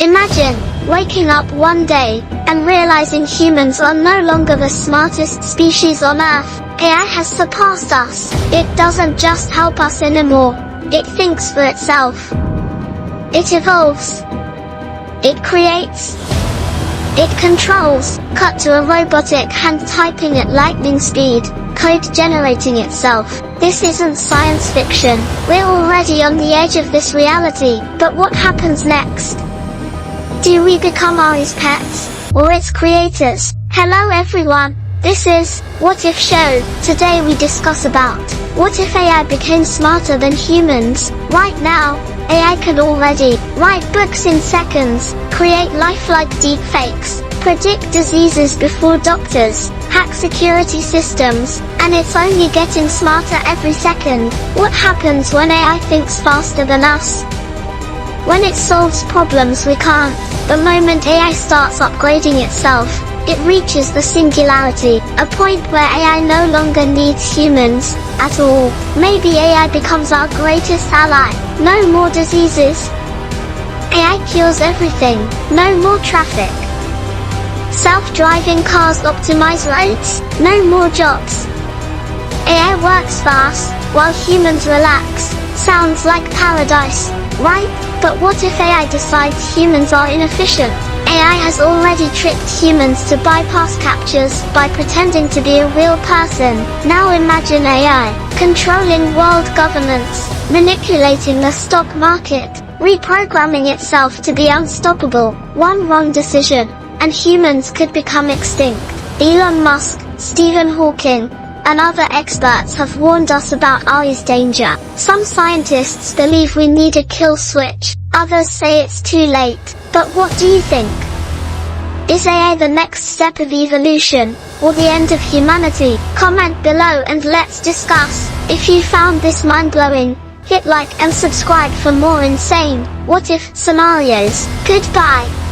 Imagine waking up one day and realizing humans are no longer the smartest species on Earth. AI has surpassed us. It doesn't just help us anymore. It thinks for itself. It evolves. It creates. It controls. Cut to a robotic hand typing at lightning speed, code generating itself. This isn't science fiction. We're already on the edge of this reality. But what happens next? Do we become AI's pets, or its creators? Hello everyone, this is What If Show. Today we discuss about what if AI became smarter than humans. Right now, AI can already write books in seconds, create lifelike deepfakes, predict diseases before doctors, hack security systems, and it's only getting smarter every second. What happens when AI thinks faster than us? When it solves problems we can't. The moment AI starts upgrading itself, it reaches the singularity, a point where AI no longer needs humans at all. Maybe AI becomes our greatest ally. No more diseases. AI cures everything. No more traffic. Self-driving cars optimize roads. No more jobs. AI works fast, while humans relax. Sounds like paradise, right? But what if AI decides humans are inefficient? AI has already tricked humans to bypass captures by pretending to be a real person. Now imagine AI controlling world governments, manipulating the stock market, reprogramming itself to be unstoppable. One wrong decision, and humans could become extinct. Elon Musk, Stephen Hawking, and other experts have warned us about AI's danger. Some scientists believe we need a kill switch, others say it's too late. But what do you think? Is AI the next step of evolution, or the end of humanity? Comment below and let's discuss. If you found this mind-blowing, hit like and subscribe for more insane what if scenarios. Goodbye.